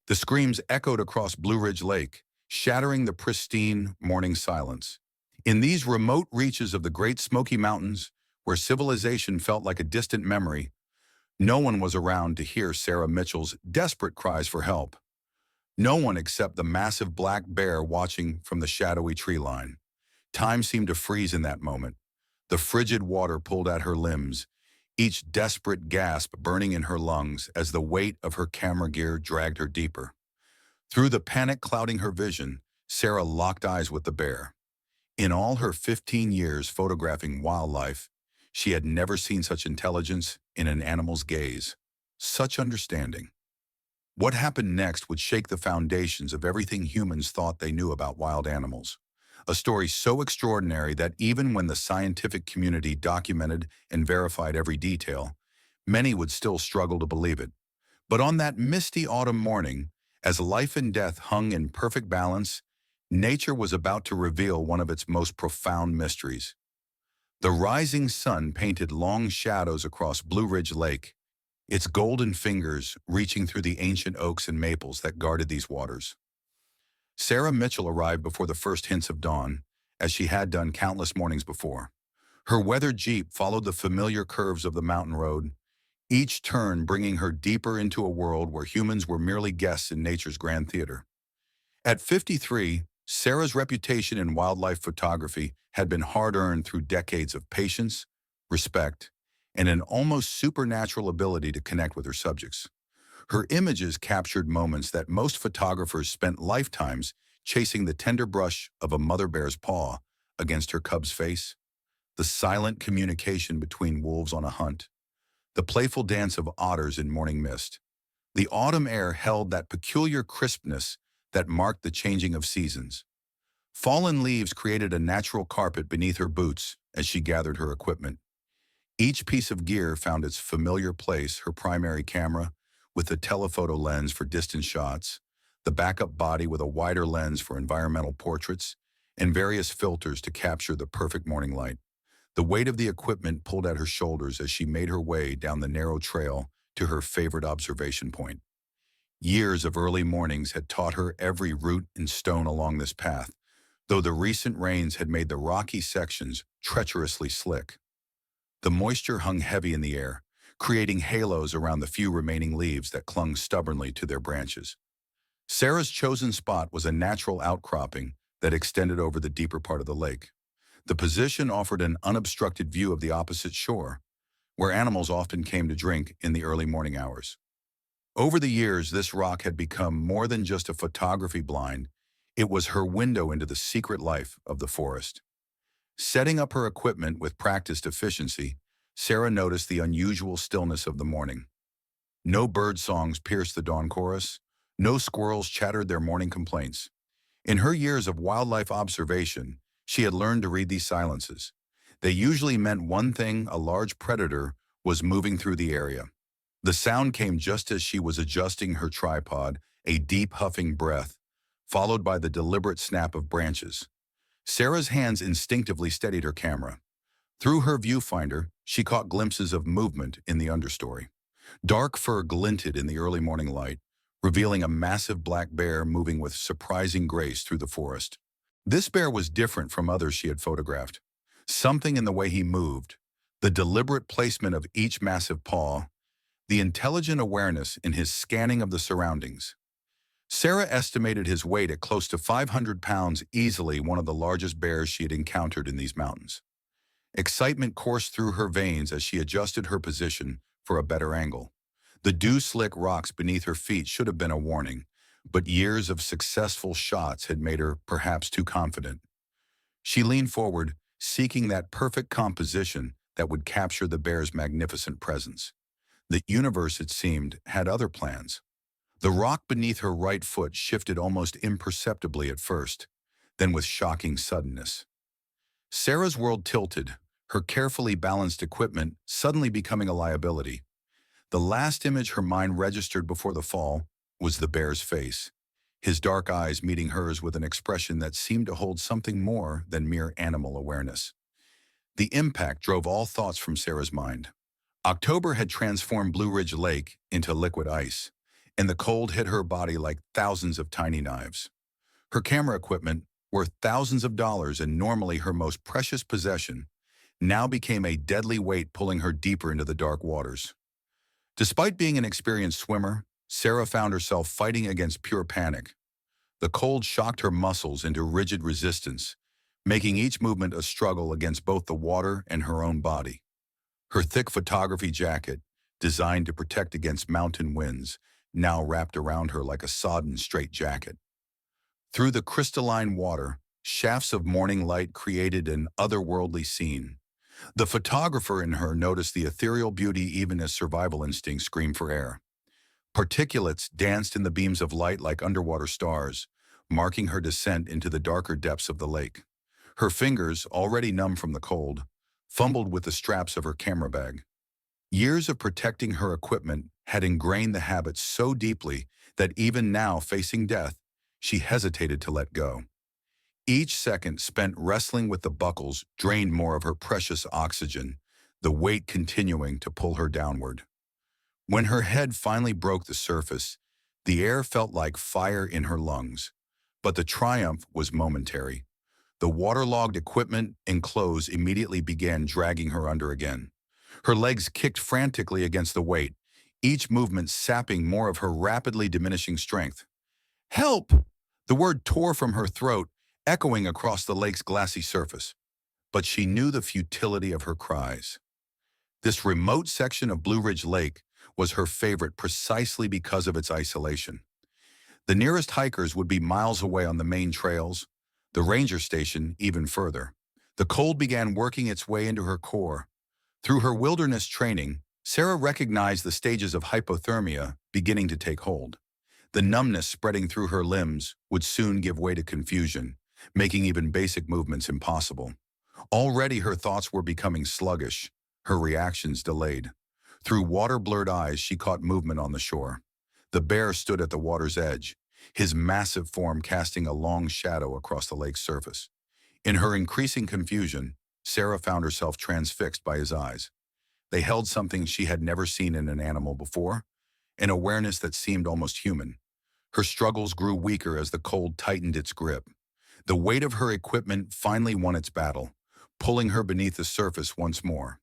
The screams echoed across Blue Ridge Lake, shattering the pristine morning silence. In these remote reaches of the Great Smoky Mountains, where civilization felt like a distant memory, no one was around to hear Sarah Mitchell's desperate cries for help. No one except the massive black bear watching from the shadowy tree line. Time seemed to freeze in that moment. The frigid water pulled at her limbs, each desperate gasp burning in her lungs as the weight of her camera gear dragged her deeper. Through the panic clouding her vision, Sarah locked eyes with the bear. In all her 15 years photographing wildlife, she had never seen such intelligence in an animal's gaze, such understanding. What happened next would shake the foundations of everything humans thought they knew about wild animals. A story so extraordinary that even when the scientific community documented and verified every detail, many would still struggle to believe it. But on that misty autumn morning, as life and death hung in perfect balance, nature was about to reveal one of its most profound mysteries. The rising sun painted long shadows across Blue Ridge Lake, its golden fingers reaching through the ancient oaks and maples that guarded these waters. Sarah Mitchell arrived before the first hints of dawn, as she had done countless mornings before. Her weathered Jeep followed the familiar curves of the mountain road, each turn bringing her deeper into a world where humans were merely guests in nature's grand theater. At 53, Sarah's reputation in wildlife photography had been hard-earned through decades of patience, respect, and an almost supernatural ability to connect with her subjects. Her images captured moments that most photographers spent lifetimes chasing the tender brush of a mother bear's paw against her cub's face, the silent communication between wolves on a hunt, the playful dance of otters in morning mist. The autumn air held that peculiar crispness that marked the changing of seasons. Fallen leaves created a natural carpet beneath her boots as she gathered her equipment. Each piece of gear found its familiar place: her primary camera, with the telephoto lens for distant shots, the backup body with a wider lens for environmental portraits, and various filters to capture the perfect morning light. The weight of the equipment pulled at her shoulders as she made her way down the narrow trail to her favorite observation point. Years of early mornings had taught her every root and stone along this path, though the recent rains had made the rocky sections treacherously slick. The moisture hung heavy in the air, creating halos around the few remaining leaves that clung stubbornly to their branches. Sarah's chosen spot was a natural outcropping that extended over the deeper part of the lake. The position offered an unobstructed view of the opposite shore, where animals often came to drink in the early morning hours. Over the years, this rock had become more than just a photography blind. It was her window into the secret life of the forest. Setting up her equipment with practiced efficiency, Sarah noticed the unusual stillness of the morning. No bird songs pierced the dawn chorus. No squirrels chattered their morning complaints. In her years of wildlife observation, she had learned to read these silences. They usually meant one thing: a large predator was moving through the area. The sound came just as she was adjusting her tripod, a deep huffing breath, followed by the deliberate snap of branches. Sarah's hands instinctively steadied her camera. Through her viewfinder, she caught glimpses of movement in the understory. Dark fur glinted in the early morning light, revealing a massive black bear moving with surprising grace through the forest. This bear was different from others she had photographed. Something in the way he moved, the deliberate placement of each massive paw, the intelligent awareness in his scanning of the surroundings. Sarah estimated his weight at close to 500 pounds, easily one of the largest bears she had encountered in these mountains. Excitement coursed through her veins as she adjusted her position for a better angle. The dew-slick rocks beneath her feet should have been a warning, but years of successful shots had made her perhaps too confident. She leaned forward, seeking that perfect composition that would capture the bear's magnificent presence. The universe, it seemed, had other plans. The rock beneath her right foot shifted almost imperceptibly at first, then with shocking suddenness. Sarah's world tilted, her carefully balanced equipment suddenly becoming a liability. The last image her mind registered before the fall was the bear's face, his dark eyes meeting hers with an expression that seemed to hold something more than mere animal awareness. The impact drove all thoughts from Sarah's mind. October had transformed Blue Ridge Lake into liquid ice. and the cold hit her body like thousands of tiny knives. Her camera equipment, worth thousands of dollars and normally her most precious possession, now became a deadly weight pulling her deeper into the dark waters. Despite being an experienced swimmer, Sarah found herself fighting against pure panic. The cold shocked her muscles into rigid resistance, making each movement a struggle against both the water and her own body. Her thick photography jacket, designed to protect against mountain winds, now wrapped around her like a sodden straitjacket. Through the crystalline water, shafts of morning light created an otherworldly scene. The photographer in her noticed the ethereal beauty even as survival instincts screamed for air. Particulates danced in the beams of light like underwater stars, marking her descent into the darker depths of the lake. Her fingers, already numb from the cold, fumbled with the straps of her camera bag. Years of protecting her equipment had ingrained the habit so deeply that even now, facing death, she hesitated to let go. Each second spent wrestling with the buckles drained more of her precious oxygen, the weight continuing to pull her downward. When her head finally broke the surface, the air felt like fire in her lungs. But the triumph was momentary. The waterlogged equipment and clothes immediately began dragging her under again. Her legs kicked frantically against the weight, each movement sapping more of her rapidly diminishing strength. "Help!" The word tore from her throat, echoing across the lake's glassy surface. But she knew the futility of her cries. This remote section of Blue Ridge Lake was her favorite precisely because of its isolation. The nearest hikers would be miles away on the main trails, the ranger station even further. The cold began working its way into her core. Through her wilderness training, Sarah recognized the stages of hypothermia beginning to take hold. The numbness spreading through her limbs would soon give way to confusion, making even basic movements impossible. Already her thoughts were becoming sluggish, her reactions delayed. Through water-blurred eyes, she caught movement on the shore. The bear stood at the water's edge, his massive form casting a long shadow across the lake's surface. In her increasing confusion, Sarah found herself transfixed by his eyes. They held something she had never seen in an animal before, an awareness that seemed almost human. Her struggles grew weaker as the cold tightened its grip. The weight of her equipment finally won its battle, pulling her beneath the surface once more.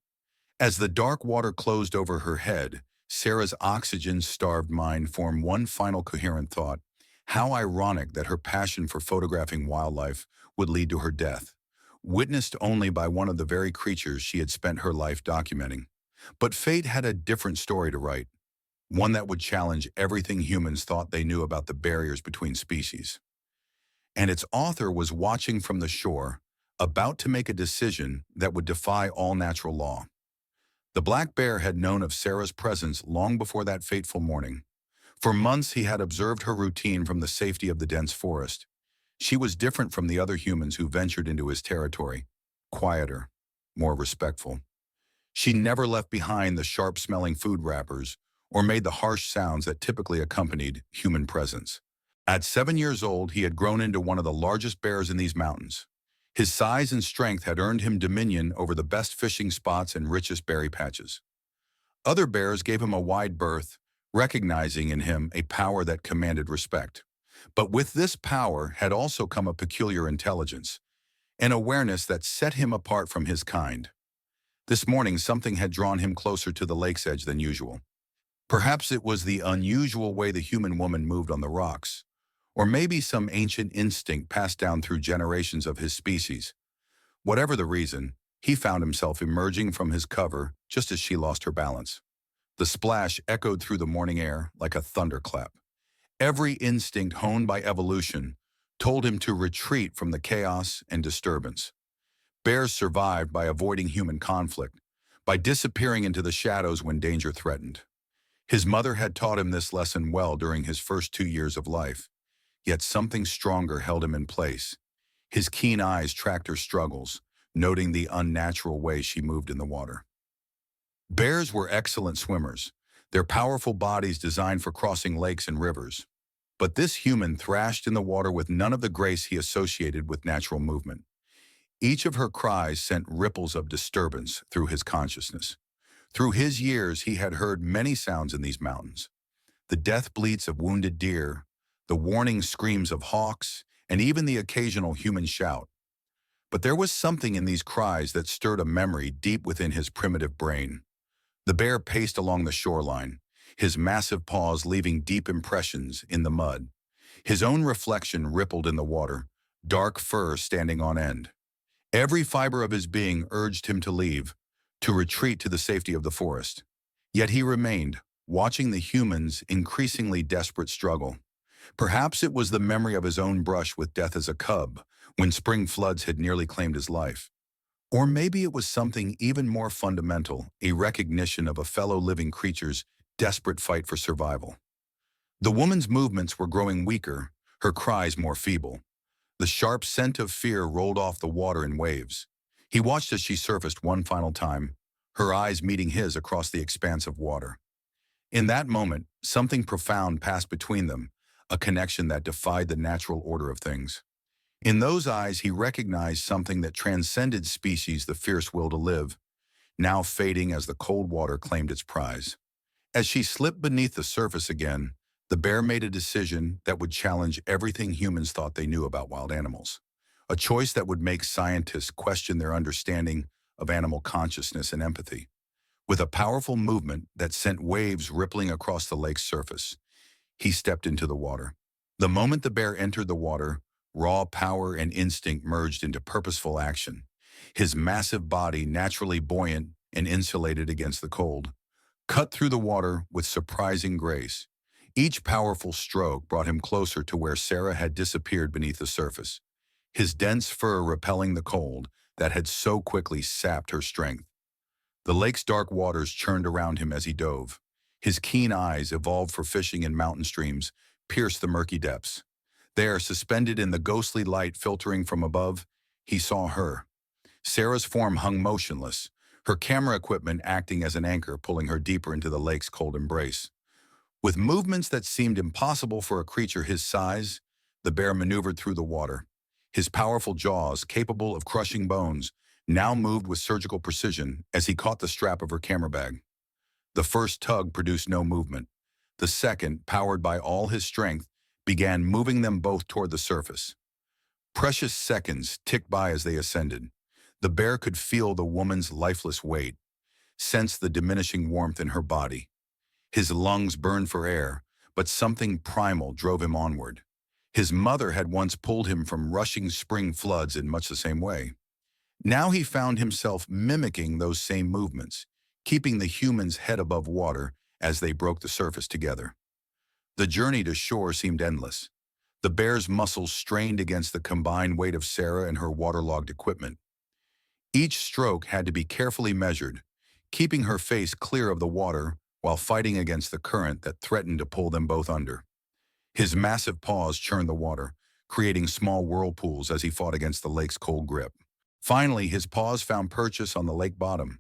As the dark water closed over her head, Sarah's oxygen-starved mind formed one final coherent thought. How ironic that her passion for photographing wildlife would lead to her death, witnessed only by one of the very creatures she had spent her life documenting. But fate had a different story to write, one that would challenge everything humans thought they knew about the barriers between species. And its author was watching from the shore, about to make a decision that would defy all natural law. The black bear had known of Sarah's presence long before that fateful morning. For months he had observed her routine from the safety of the dense forest. She was different from the other humans who ventured into his territory, quieter, more respectful. She never left behind the sharp-smelling food wrappers or made the harsh sounds that typically accompanied human presence. At 7 years old, he had grown into one of the largest bears in these mountains. His size and strength had earned him dominion over the best fishing spots and richest berry patches. Other bears gave him a wide berth, recognizing in him a power that commanded respect. But with this power had also come a peculiar intelligence, an awareness that set him apart from his kind. This morning, something had drawn him closer to the lake's edge than usual. Perhaps it was the unusual way the human woman moved on the rocks, or maybe some ancient instinct passed down through generations of his species. Whatever the reason, he found himself emerging from his cover just as she lost her balance. The splash echoed through the morning air like a thunderclap. Every instinct honed by evolution told him to retreat from the chaos and disturbance. Bears survived by avoiding human conflict, by disappearing into the shadows when danger threatened. His mother had taught him this lesson well during his first 2 years of life, yet something stronger held him in place. His keen eyes tracked her struggles, noting the unnatural way she moved in the water. Bears were excellent swimmers, their powerful bodies designed for crossing lakes and rivers. But this human thrashed in the water with none of the grace he associated with natural movement. Each of her cries sent ripples of disturbance through his consciousness. Through his years, he had heard many sounds in these mountains. the death bleats of wounded deer, the warning screams of hawks, and even the occasional human shout. But there was something in these cries that stirred a memory deep within his primitive brain. The bear paced along the shoreline, his massive paws leaving deep impressions in the mud. His own reflection rippled in the water, dark fur standing on end. Every fiber of his being urged him to leave, to retreat to the safety of the forest. Yet he remained, watching the humans' increasingly desperate struggle. Perhaps it was the memory of his own brush with death as a cub, when spring floods had nearly claimed his life. Or maybe it was something even more fundamental, a recognition of a fellow living creature's desperate fight for survival. The woman's movements were growing weaker, her cries more feeble. The sharp scent of fear rolled off the water in waves. He watched as she surfaced one final time, her eyes meeting his across the expanse of water. In that moment, something profound passed between them, a connection that defied the natural order of things. In those eyes, he recognized something that transcended species, the fierce will to live, now fading as the cold water claimed its prize. As she slipped beneath the surface again, the bear made a decision that would challenge everything humans thought they knew about wild animals. A choice that would make scientists question their understanding of animal consciousness and empathy. With a powerful movement that sent waves rippling across the lake's surface, he stepped into the water. The moment the bear entered the water, raw power and instinct merged into purposeful action. His massive body, naturally buoyant and insulated against the cold, cut through the water with surprising grace. Each powerful stroke brought him closer to where Sarah had disappeared beneath the surface, his dense fur repelling the cold that had so quickly sapped her strength. The lake's dark waters churned around him as he dove. His keen eyes, evolved for fishing in mountain streams, pierced the murky depths. There, suspended in the ghostly light filtering from above, he saw her. Sarah's form hung motionless, her camera equipment acting as an anchor pulling her deeper into the lake's cold embrace. With movements that seemed impossible for a creature his size, the bear maneuvered through the water. His powerful jaws, capable of crushing bones, now moved with surgical precision as he caught the strap of her camera bag. The first tug produced no movement. The second, powered by all his strength, began moving them both toward the surface. Precious seconds ticked by as they ascended. The bear could feel the woman's lifeless weight, sense the diminishing warmth in her body. His lungs burned for air, but something primal drove him onward. His mother had once pulled him from rushing spring floods in much the same way. Now he found himself mimicking those same movements, keeping the human's head above water as they broke the surface together. The journey to shore seemed endless. The bear's muscles strained against the combined weight of Sarah and her waterlogged equipment. Each stroke had to be carefully measured, keeping her face clear of the water while fighting against the current that threatened to pull them both under. His massive paws churned the water, creating small whirlpools as he fought against the lake's cold grip. Finally, his paws found purchase on the lake bottom.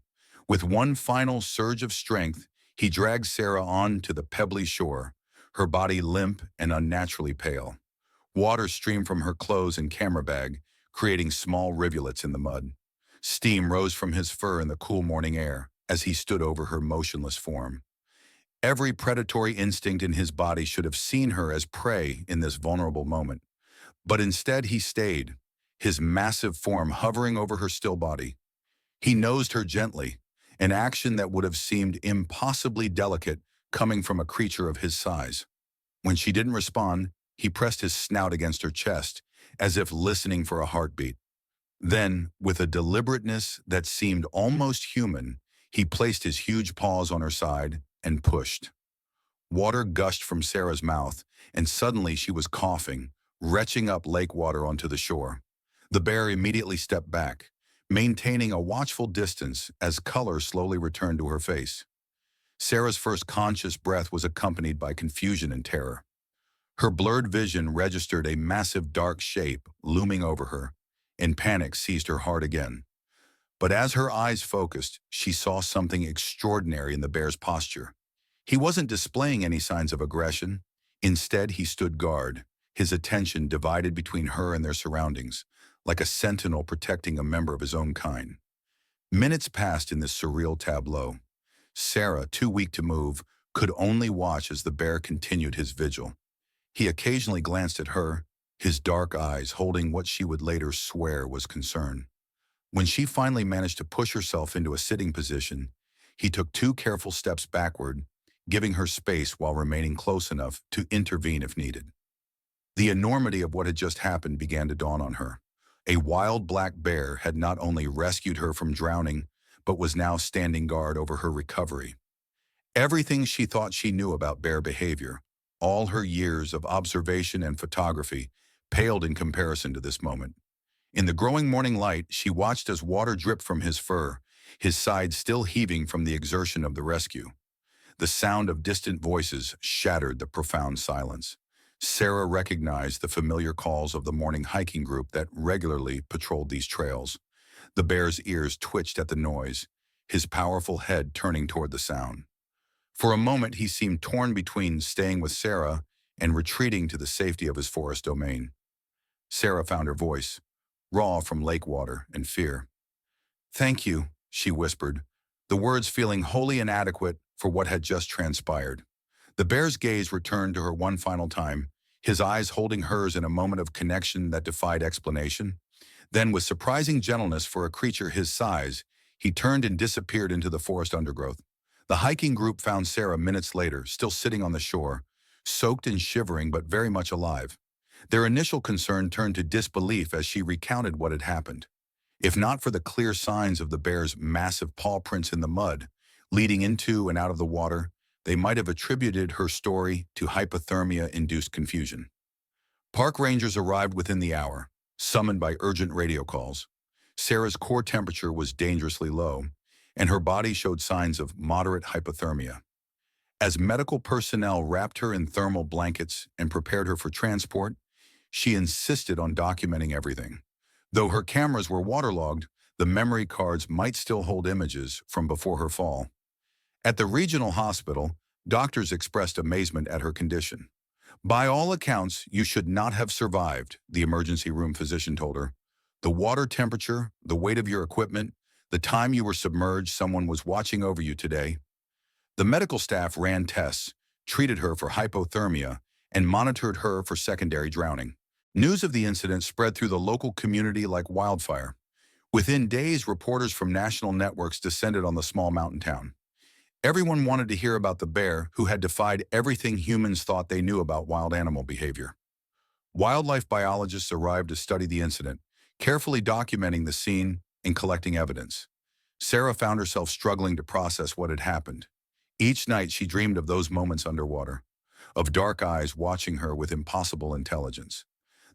With one final surge of strength, he dragged Sarah on to the pebbly shore, her body limp and unnaturally pale. Water streamed from her clothes and camera bag, creating small rivulets in the mud. Steam rose from his fur in the cool morning air as he stood over her motionless form. Every predatory instinct in his body should have seen her as prey in this vulnerable moment. But instead he stayed, his massive form hovering over her still body. He nosed her gently, an action that would have seemed impossibly delicate coming from a creature of his size. When she didn't respond, he pressed his snout against her chest, as if listening for a heartbeat. Then, with a deliberateness that seemed almost human, he placed his huge paws on her side and pushed. Water gushed from Sarah's mouth, and suddenly she was coughing, retching up lake water onto the shore. The bear immediately stepped back, maintaining a watchful distance as color slowly returned to her face. Sarah's first conscious breath was accompanied by confusion and terror. Her blurred vision registered a massive dark shape looming over her, and panic seized her heart again. But as her eyes focused, she saw something extraordinary in the bear's posture. He wasn't displaying any signs of aggression. Instead, he stood guard, his attention divided between her and their surroundings, like a sentinel protecting a member of his own kind. Minutes passed in this surreal tableau. Sarah, too weak to move, could only watch as the bear continued his vigil. He occasionally glanced at her, his dark eyes holding what she would later swear was concern. When she finally managed to push herself into a sitting position, he took 2 careful steps backward, giving her space while remaining close enough to intervene if needed. The enormity of what had just happened began to dawn on her. A wild black bear had not only rescued her from drowning, but was now standing guard over her recovery. Everything she thought she knew about bear behavior, all her years of observation and photography, paled in comparison to this moment. In the growing morning light, she watched as water dripped from his fur, his sides still heaving from the exertion of the rescue. The sound of distant voices shattered the profound silence. Sarah recognized the familiar calls of the morning hiking group that regularly patrolled these trails. The bear's ears twitched at the noise, his powerful head turning toward the sound. For a moment, he seemed torn between staying with Sarah and retreating to the safety of his forest domain. Sarah found her voice, raw from lake water and fear. "Thank you," she whispered, the words feeling wholly inadequate for what had just transpired. The bear's gaze returned to her one final time, his eyes holding hers in a moment of connection that defied explanation. Then, with surprising gentleness for a creature his size, he turned and disappeared into the forest undergrowth. The hiking group found Sarah minutes later, still sitting on the shore, soaked and shivering but very much alive. Their initial concern turned to disbelief as she recounted what had happened. If not for the clear signs of the bear's massive paw prints in the mud, leading into and out of the water, they might have attributed her story to hypothermia-induced confusion. Park rangers arrived within the hour, summoned by urgent radio calls. Sarah's core temperature was dangerously low, and her body showed signs of moderate hypothermia. As medical personnel wrapped her in thermal blankets and prepared her for transport, she insisted on documenting everything. Though her cameras were waterlogged, the memory cards might still hold images from before her fall. At the regional hospital, doctors expressed amazement at her condition. "By all accounts, you should not have survived," the emergency room physician told her. "The water temperature, the weight of your equipment, the time you were submerged, someone was watching over you today." The medical staff ran tests, treated her for hypothermia, and monitored her for secondary drowning. News of the incident spread through the local community like wildfire. Within days, reporters from national networks descended on the small mountain town. Everyone wanted to hear about the bear who had defied everything humans thought they knew about wild animal behavior. Wildlife biologists arrived to study the incident, carefully documenting the scene and collecting evidence. Sarah found herself struggling to process what had happened. Each night she dreamed of those moments underwater, of dark eyes watching her with impossible intelligence.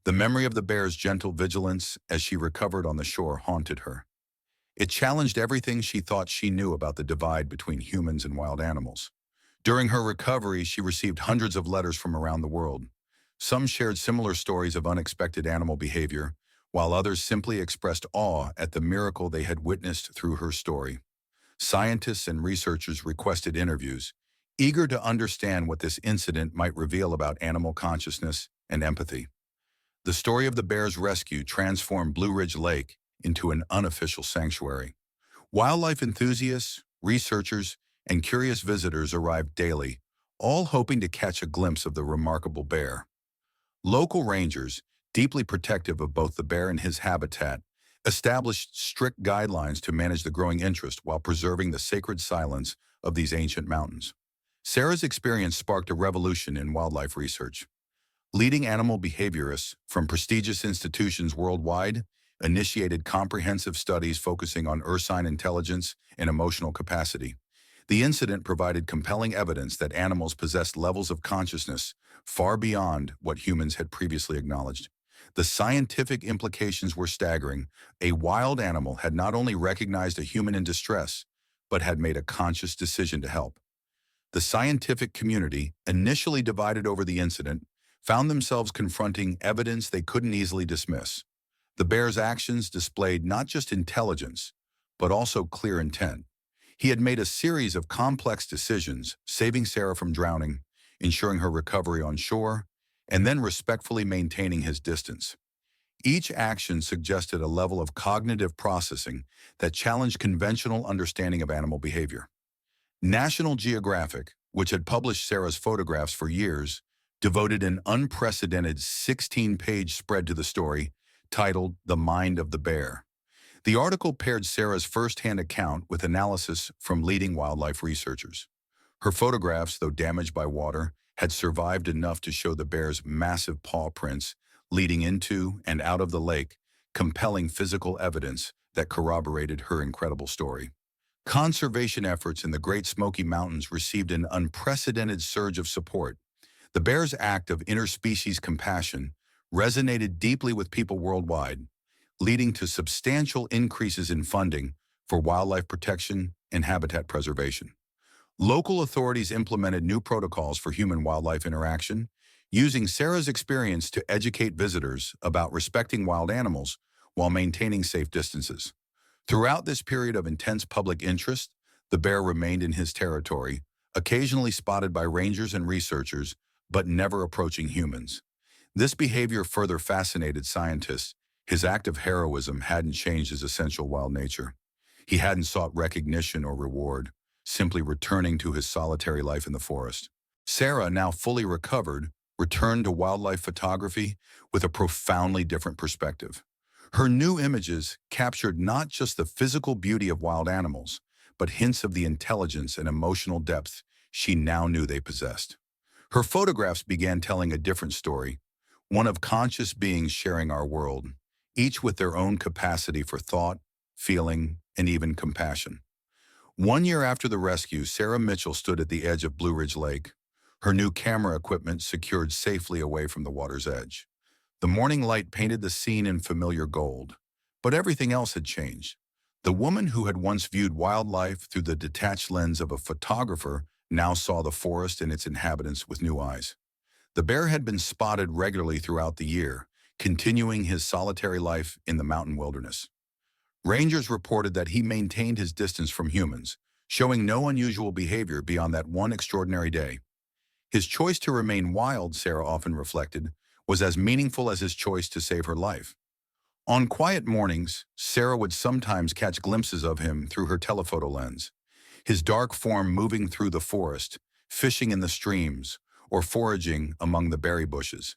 The memory of the bear's gentle vigilance as she recovered on the shore haunted her. It challenged everything she thought she knew about the divide between humans and wild animals. During her recovery, she received hundreds of letters from around the world. Some shared similar stories of unexpected animal behavior, while others simply expressed awe at the miracle they had witnessed through her story. Scientists and researchers requested interviews, eager to understand what this incident might reveal about animal consciousness and empathy. The story of the bear's rescue transformed Blue Ridge Lake into an unofficial sanctuary. Wildlife enthusiasts, researchers, and curious visitors arrived daily, all hoping to catch a glimpse of the remarkable bear. Local rangers, deeply protective of both the bear and his habitat, established strict guidelines to manage the growing interest while preserving the sacred silence of these ancient mountains. Sarah's experience sparked a revolution in wildlife research. Leading animal behaviorists from prestigious institutions worldwide initiated comprehensive studies focusing on ursine intelligence and emotional capacity. The incident provided compelling evidence that animals possessed levels of consciousness far beyond what humans had previously acknowledged. The scientific implications were staggering. A wild animal had not only recognized a human in distress, but had made a conscious decision to help. The scientific community, initially divided over the incident, found themselves confronting evidence they couldn't easily dismiss. The bear's actions displayed not just intelligence, but also clear intent. He had made a series of complex decisions, saving Sarah from drowning, ensuring her recovery on shore, and then respectfully maintaining his distance. Each action suggested a level of cognitive processing that challenged conventional understanding of animal behavior. National Geographic, which had published Sarah's photographs for years, devoted an unprecedented 16-page spread to the story, titled The Mind of the Bear. The article paired Sarah's first-hand account with analysis from leading wildlife researchers. Her photographs, though damaged by water, had survived enough to show the bear's massive paw prints leading into and out of the lake, compelling physical evidence that corroborated her incredible story. Conservation efforts in the Great Smoky Mountains received an unprecedented surge of support. The bear's act of interspecies compassion resonated deeply with people worldwide, leading to substantial increases in funding for wildlife protection and habitat preservation. Local authorities implemented new protocols for human-wildlife interaction, using Sarah's experience to educate visitors about respecting wild animals while maintaining safe distances. Throughout this period of intense public interest, the bear remained in his territory, occasionally spotted by rangers and researchers, but never approaching humans. This behavior further fascinated scientists. His act of heroism hadn't changed his essential wild nature. He hadn't sought recognition or reward, simply returning to his solitary life in the forest. Sarah, now fully recovered, returned to wildlife photography with a profoundly different perspective. Her new images captured not just the physical beauty of wild animals, but hints of the intelligence and emotional depth she now knew they possessed. Her photographs began telling a different story, one of conscious beings sharing our world, each with their own capacity for thought, feeling, and even compassion. 1 year after the rescue, Sarah Mitchell stood at the edge of Blue Ridge Lake, her new camera equipment secured safely away from the water's edge. The morning light painted the scene in familiar gold, but everything else had changed. The woman who had once viewed wildlife through the detached lens of a photographer now saw the forest and its inhabitants with new eyes. The bear had been spotted regularly throughout the year, continuing his solitary life in the mountain wilderness. Rangers reported that he maintained his distance from humans, showing no unusual behavior beyond that one extraordinary day. His choice to remain wild, Sarah often reflected, was as meaningful as his choice to save her life. On quiet mornings, Sarah would sometimes catch glimpses of him through her telephoto lens, his dark form moving through the forest, fishing in the streams, or foraging among the berry bushes.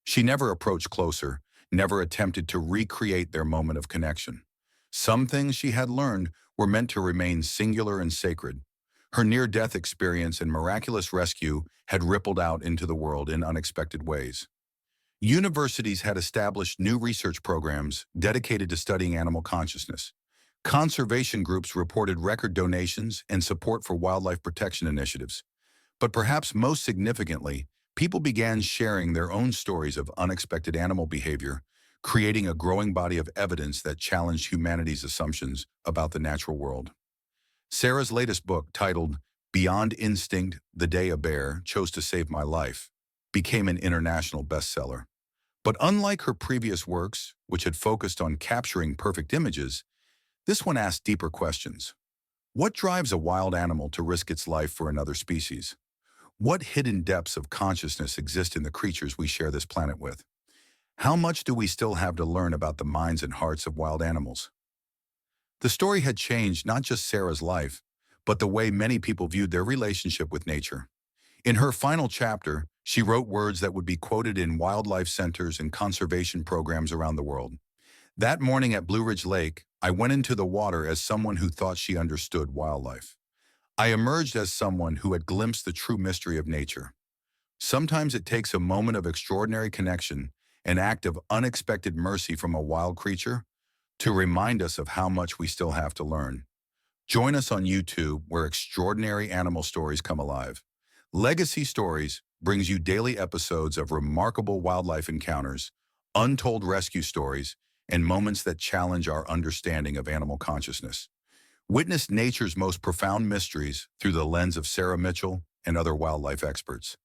She never approached closer, never attempted to recreate their moment of connection. Some things she had learned were meant to remain singular and sacred. Her near-death experience and miraculous rescue had rippled out into the world in unexpected ways. Universities had established new research programs dedicated to studying animal consciousness. Conservation groups reported record donations and support for wildlife protection initiatives. But perhaps most significantly, people began sharing their own stories of unexpected animal behavior, creating a growing body of evidence that challenged humanity's assumptions about the natural world. Sarah's latest book, titled Beyond Instinct: The Day a Bear Chose to Save My Life, became an international bestseller. But unlike her previous works, which had focused on capturing perfect images, this one asked deeper questions. What drives a wild animal to risk its life for another species? What hidden depths of consciousness exist in the creatures we share this planet with? How much do we still have to learn about the minds and hearts of wild animals? The story had changed not just Sarah's life, but the way many people viewed their relationship with nature. In her final chapter, she wrote words that would be quoted in wildlife centers and conservation programs around the world. That morning at Blue Ridge Lake, I went into the water as someone who thought she understood wildlife. I emerged as someone who had glimpsed the true mystery of nature. Sometimes it takes a moment of extraordinary connection, an act of unexpected mercy from a wild creature, to remind us of how much we still have to learn. Join us on YouTube, where extraordinary animal stories come alive. Legacy Stories brings you daily episodes of remarkable wildlife encounters, untold rescue stories, and moments that challenge our understanding of animal consciousness. Witness nature's most profound mysteries through the lens of Sarah Mitchell and other wildlife experts.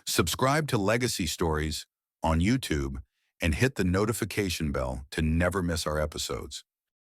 Subscribe to Legacy Stories on YouTube and hit the notification bell to never miss our episodes.